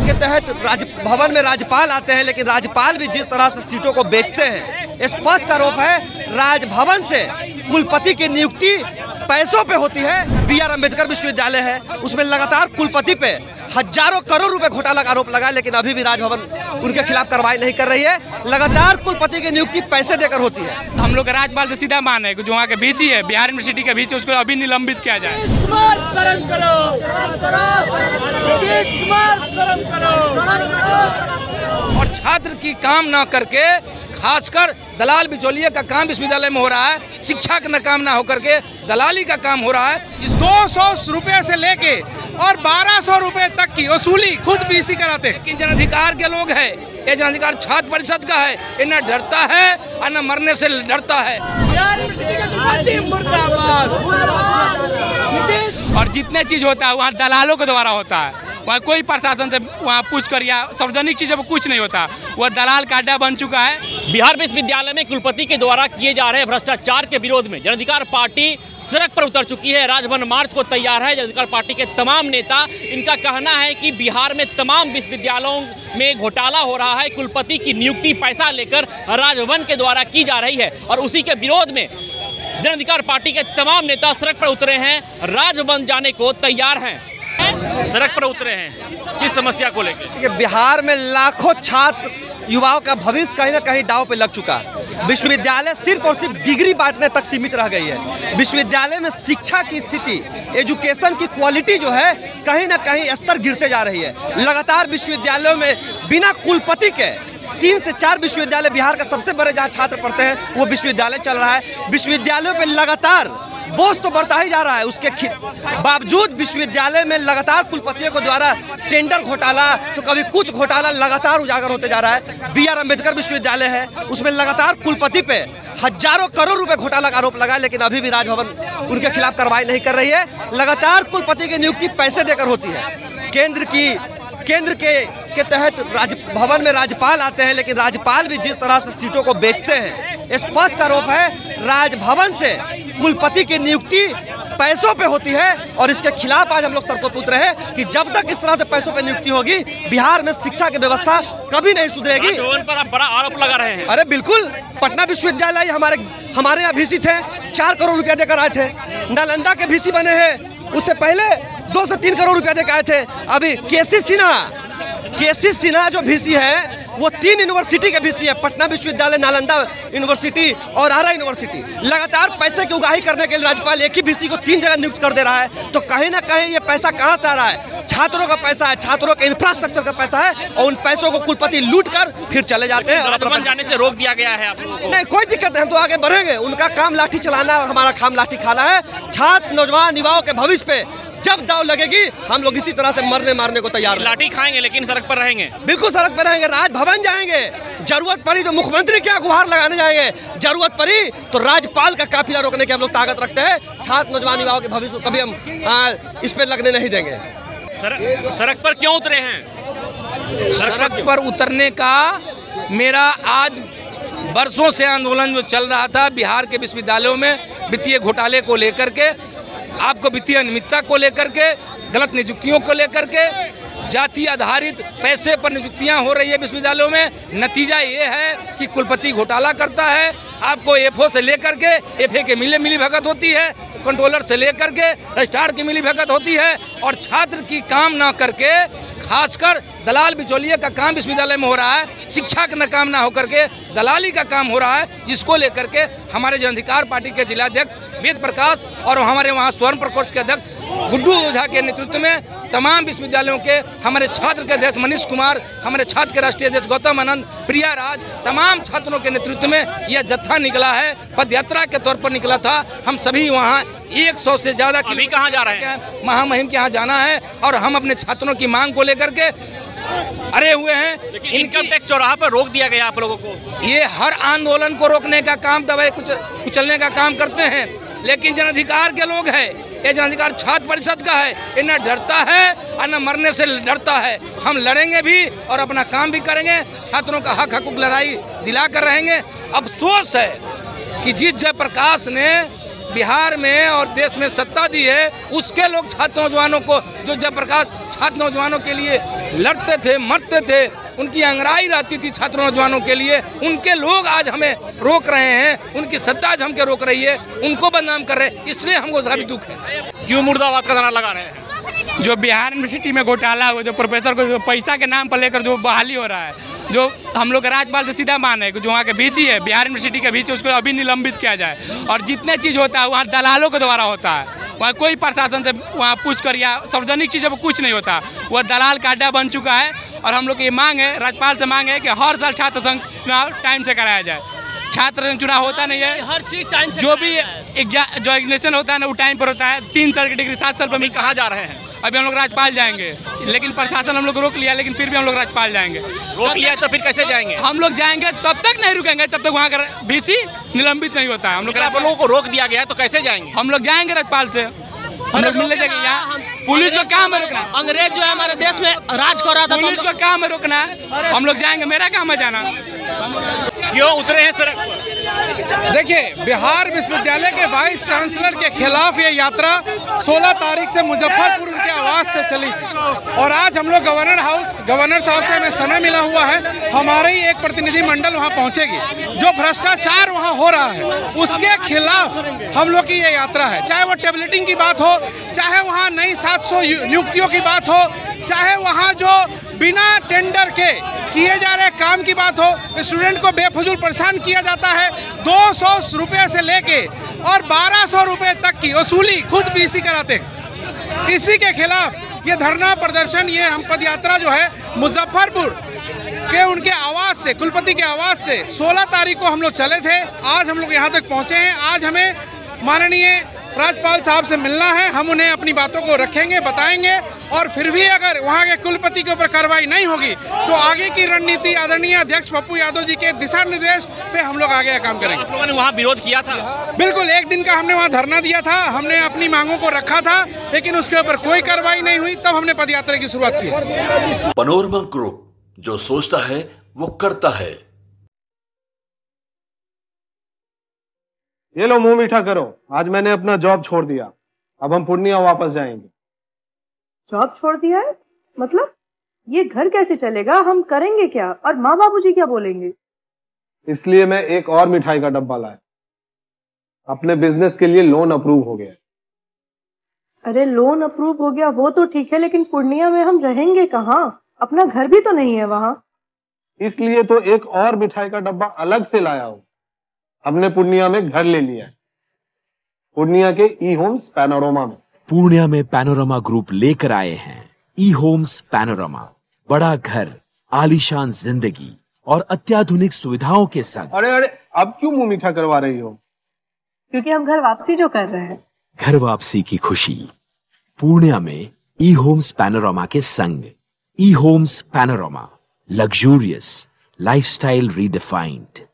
के तहत भवन में राज्यपाल आते हैं, लेकिन राज्यपाल भी जिस तरह से सीटों को बेचते हैं, स्पष्ट आरोप है राजभवन से कुलपति की नियुक्ति पैसों पे होती है। बी आर अम्बेडकर विश्वविद्यालय है, उसमें लगातार कुलपति पे हजारों करोड़ रुपए घोटाला का आरोप लगा, लेकिन अभी भी राजभवन उनके खिलाफ कार्रवाई नहीं कर रही है। लगातार कुलपति की नियुक्ति पैसे देकर होती है। हम लोग राज्यपाल से सीधा मान है कि जो वहाँ के VC है, बिहार यूनिवर्सिटी का VC, उसको अभी निलंबित किया जाए। और छात्र की काम ना करके खासकर दलाल बिचौलिए का काम विश्वविद्यालय में हो रहा है। शिक्षा का काम ना होकर के दलाली का काम हो रहा है। 200 रुपए से लेके और 1200 रुपए तक की वसूली खुद VC कराते हैं। लेकिन जन अधिकार के लोग हैं, ये जन अधिकार छात्र परिषद का है, ये न डरता है और न मरने से डरता है। और जितने चीज होता है वहाँ दलालों के द्वारा होता है। वहाँ कोई प्रशासन से वहाँ पूछ कर या सार्वजनिक चीजों पर कुछ नहीं होता, वह दलाल का अड्डा बन चुका है। बिहार विश्वविद्यालय में कुलपति के द्वारा किए जा रहे भ्रष्टाचार के विरोध में जन अधिकार पार्टी सड़क पर उतर चुकी है। राजभवन मार्च को तैयार है। जन अधिकार पार्टी के तमाम नेता, इनका कहना है कि बिहार में तमाम विश्वविद्यालयों में घोटाला हो रहा है। कुलपति की नियुक्ति पैसा लेकर राजभवन के द्वारा की जा रही है और उसी के विरोध में जन अधिकार पार्टी के तमाम नेता सड़क पर उतरे हैं, राजभवन जाने को तैयार हैं। सड़क पर उतरे हैं किस समस्या को लेकर? बिहार में लाखों छात्र युवाओं का भविष्य कहीं ना कहीं दांव पे लग चुका है। विश्वविद्यालय सिर्फ और सिर्फ डिग्री बांटने तक सीमित रह गई है। विश्वविद्यालय में शिक्षा की स्थिति, एजुकेशन की क्वालिटी जो है कहीं ना कहीं स्तर गिरते जा रही है। लगातार विश्वविद्यालयों में बिना कुलपति के 3 से 4 विश्वविद्यालय, बिहार का सबसे बड़े जहाँ छात्र पढ़ते हैं वो विश्वविद्यालय चल रहा है। विश्वविद्यालयों पे लगातार बोझ तो बढ़ता ही जा रहा है, उसके बावजूद विश्वविद्यालय में लगातार कुलपतियों के द्वारा टेंडर घोटाला तो कभी कुछ घोटाला लगातार उजागर होते जा रहा है। बी आर अम्बेडकर विश्वविद्यालय है, उसमें लगातार कुलपति पे हजारों करोड़ रुपए घोटाला का आरोप लगा, लेकिन अभी भी राजभवन उनके खिलाफ कार्रवाई नहीं कर रही है। लगातार कुलपति की नियुक्ति पैसे देकर होती है। केंद्र के तहत भवन में राज्यपाल आते हैं, लेकिन राज्यपाल भी जिस तरह से सीटों को बेचते हैं, स्पष्ट आरोप है राजभवन से कुलपति की नियुक्ति पैसों पे होती है। और इसके खिलाफ आज हम लोग सड़कों पर उतरे हैं कि जब तक इस तरह से पैसों पे नियुक्ति होगी, बिहार में शिक्षा की व्यवस्था कभी नहीं सुधरेगी। पर आप बड़ा आरोप लगा रहे हैं। अरे बिल्कुल, पटना विश्वविद्यालय हमारे यहाँ VC थे, 4 करोड़ रुपया देकर आए थे। नालंदा के VC बने हैं, उससे पहले 2 से 3 करोड़ रुपया देकर आए थे। अभी केसी सिन्हा जो VC है वो 3 यूनिवर्सिटी के VC है, पटना विश्वविद्यालय, नालंदा यूनिवर्सिटी और आरा यूनिवर्सिटी। लगातार पैसे की उगाही करने के लिए राज्यपाल एक ही VC को 3 जगह नियुक्त कर दे रहा है। तो कहीं ना कहीं ये पैसा कहाँ से आ रहा है? छात्रों का पैसा है, छात्रों के इंफ्रास्ट्रक्चर का पैसा है, और उन पैसों को कुलपति लूट कर फिर चले जाते हैं। राजभवन जाने से रोक दिया गया है आप लोगों को? नहीं, कोई दिक्कत नहीं, हम तो आगे बढ़ेंगे। उनका काम लाठी चलाना और हमारा काम लाठी खाना है। छात्र नौजवान युवाओं के भविष्य पे जब दाव लगेगी, हम लोग इसी तरह से मरने मारने को तैयार हैं। लाठी खाएंगे लेकिन सड़क पर रहेंगे। बिल्कुल सड़क पर रहेंगे, राजभवन जाएंगे, जरूरत पड़ी तो मुख्यमंत्री क्या गुहार लगाने जाएंगे, जरूरत पड़ी तो राज्यपाल का काफिला रोकने की हम लोग ताकत रखते हैं। छात्र नौजवान युवाओं के भविष्य को कभी हम इस पे लगने नहीं देंगे। सड़क पर क्यों उतरे हैं? सड़क पर उतरने का मेरा आज वर्षों से आंदोलन जो चल रहा था बिहार के विश्वविद्यालयों में वित्तीय घोटाले को लेकर के, आपको वित्तीय अनियमितता को लेकर के, गलत नियुक्तियों को लेकर के, जाति आधारित पैसे पर नियुक्तियां हो रही है विश्वविद्यालयों में। नतीजा ये है कि कुलपति घोटाला करता है। आपको एफओ से लेकर के एफए के मिली भगत होती है, कंट्रोलर से लेकर के रजिस्ट्रार की मिली भगत होती है, और छात्र की काम ना करके खासकर दलाल बिचौलिए का काम विश्वविद्यालय में हो रहा है। शिक्षा का काम ना होकर के दलाली का काम हो रहा है, जिसको लेकर के हमारे जन अधिकार पार्टी के जिलाध्यक्ष वेद प्रकाश और हमारे वहाँ स्वर्ण प्रकोष्ठ के अध्यक्ष गुड्डू ओझा के नेतृत्व में तमाम विश्वविद्यालयों के हमारे छात्र के अध्यक्ष मनीष कुमार, हमारे छात्र के राष्ट्रीय अध्यक्ष गौतम आनंद, प्रिया राज, तमाम छात्रों के नेतृत्व में यह जत्था निकला है। पदयात्रा के तौर पर निकला था। हम सभी वहाँ 100 से ज़्यादा अभी कहाँ जा रहे हैं? महामहिम के यहाँ जाना है और हम अपने छात्रों की मांग को लेकर के अरे हुए हैं। लेकिन इनकम टैक्स चौराहा पर रोक दिया गया आप लोगों को। ये हर आंदोलन को रोकने का काम, दबाए कुचलने का काम करते हैं, लेकिन जन अधिकार के लोग हैं। ये जन अधिकार छात्र परिषद का है, ये न डरता है और न मरने से डरता है। हम लड़ेंगे भी और अपना काम भी करेंगे, छात्रों का हक लड़ाई दिला कर रहेंगे। अफसोस है कि जिस जयप्रकाश ने बिहार में और देश में सत्ता दी है, उसके लोग छात्र नौजवानों को, जो जयप्रकाश छात्र नौजवानों के लिए लड़ते थे, मरते थे, उनकी अंगड़ाई रहती थी छात्र नौजवानों के लिए, उनके लोग आज हमें रोक रहे हैं, उनकी सत्ता आज हमके रोक रही है, उनको बदनाम कर रहे हैं, इसलिए हमको काफी दुख है। क्यों मुर्दाबाद का नारा लगा रहे हैं? जो बिहार यूनिवर्सिटी में घोटाला हुआ, जो प्रोफेसर को जो पैसा के नाम पर लेकर जो बहाली हो रहा है, जो हम लोग राज्यपाल से सीधा मान है कि जो वहाँ के बीसी है, बिहार यूनिवर्सिटी के बीसी, उसको अभी निलंबित किया जाए। और जितने चीज़ होता है वहाँ दलालों के द्वारा होता है, वहाँ कोई प्रशासन से वहाँ पूछ कर या सार्वजनिक चीज़ों पर कुछ नहीं होता, वह दलाल का अड्डा बन चुका है। और हम लोग की मांग है, राज्यपाल से मांग है कि हर साल छात्र संघ चुनाव टाइम से कराया जाए। छात्र संघ चुनाव होता नहीं है, हर चीज टाइम से, जो भी जो एग्जामिनेशन होता है ना वो टाइम पर होता है। 3 साल की डिग्री 7 साल पर कहाँ जा रहे हैं? अभी हम लोग राज्यपाल जाएंगे, लेकिन प्रशासन हम लोग रोक लिया, लेकिन फिर भी हम लोग राज्यपाल जाएंगे। रोक लिया तो फिर कैसे जाएंगे? हम लोग जाएंगे तब तक नहीं रुकेंगे जब तक वहाँ का बीसी निलंबित नहीं होता है। हम लोगों को रोक दिया गया तो कैसे जाएंगे? हम लोग जाएंगे राज्यपाल से, हम लोग मिलने जाएंगे। यहाँ पुलिस का काम है रोकना, अंग्रेज जो है हमारे देश में राज कर रहा था, पुलिस का काम है रोकना, हम लोग जाएंगे, मेरा काम है जाना। क्यों उतरे हैं सड़क पर? देखिए, बिहार विश्वविद्यालय के वाइस चांसलर के खिलाफ ये यात्रा 16 तारीख से मुजफ्फरपुर के आवास से चली थी और आज हम लोग गवर्नर हाउस, गवर्नर साहब से हमें समय मिला हुआ है, हमारे ही एक प्रतिनिधि मंडल वहाँ पहुँचेगी। जो भ्रष्टाचार वहाँ हो रहा है उसके खिलाफ हम लोग की ये यात्रा है, चाहे वो टेबलेटिंग की बात हो, चाहे वहाँ नई 700 नियुक्तियों की बात हो, चाहे वहाँ जो बिना टेंडर के किए जा रहे काम की बात हो, स्टूडेंट को बेफजूल परेशान किया जाता है। 200 रुपये से लेके और 1200 रुपये तक की वसूली खुद बीसी कराते हैं। इसी के खिलाफ ये धरना प्रदर्शन, ये हम पदयात्रा जो है मुजफ्फरपुर के उनके आवास से, कुलपति के आवास से 16 तारीख को हम लोग चले थे। आज हम लोग यहाँ तक पहुँचे हैं। आज हमें माननीय राज्यपाल साहब से मिलना है, हम उन्हें अपनी बातों को रखेंगे, बताएंगे और फिर भी अगर वहाँ के कुलपति के ऊपर कार्रवाई नहीं होगी तो आगे की रणनीति आदरणीय अध्यक्ष पप्पू यादव जी के दिशा निर्देश पे हम लोग आगे काम करेंगे। आप लोगों ने वहाँ विरोध किया था? बिल्कुल, 1 दिन का हमने वहाँ धरना दिया था, हमने अपनी मांगों को रखा था, लेकिन उसके ऊपर कोई कार्रवाई नहीं हुई, तब हमने पदयात्रा की शुरुआत की। पैनोरमा ग्रुप, जो सोचता है वो करता है। ये लो मुंह मीठा करो, आज मैंने अपना जॉब छोड़ दिया, अब हम पूर्णिया वापस जाएंगे। जॉब छोड़ दिया है? मतलब ये घर कैसे चलेगा, हम करेंगे क्या और माँ बाबूजी क्या बोलेंगे? इसलिए मैं एक और मिठाई का डब्बा लाया, अपने बिजनेस के लिए लोन अप्रूव हो गया। अरे लोन अप्रूव हो गया वो तो ठीक है, लेकिन पूर्णिया में हम रहेंगे कहाँ? अपना घर भी तो नहीं है वहाँ। इसलिए तो एक और मिठाई का डब्बा अलग से लाया हूँ। हमने पूर्णिया में घर ले लिया है, पूर्णिया के ई होम्स पैनोरमा में। पूर्णिया में पैनोरमा ग्रुप लेकर आए हैं ई होम्स पैनोरमा, बड़ा घर, आलीशान जिंदगी और अत्याधुनिक सुविधाओं के संग। अरे अब क्यों मुंह मीठा करवा रही हो? क्योंकि हम घर वापसी जो कर रहे हैं। घर वापसी की खुशी पूर्णिया में ई होम्स पैनोरमा के संग। E homes panorama, luxurious lifestyle redefined.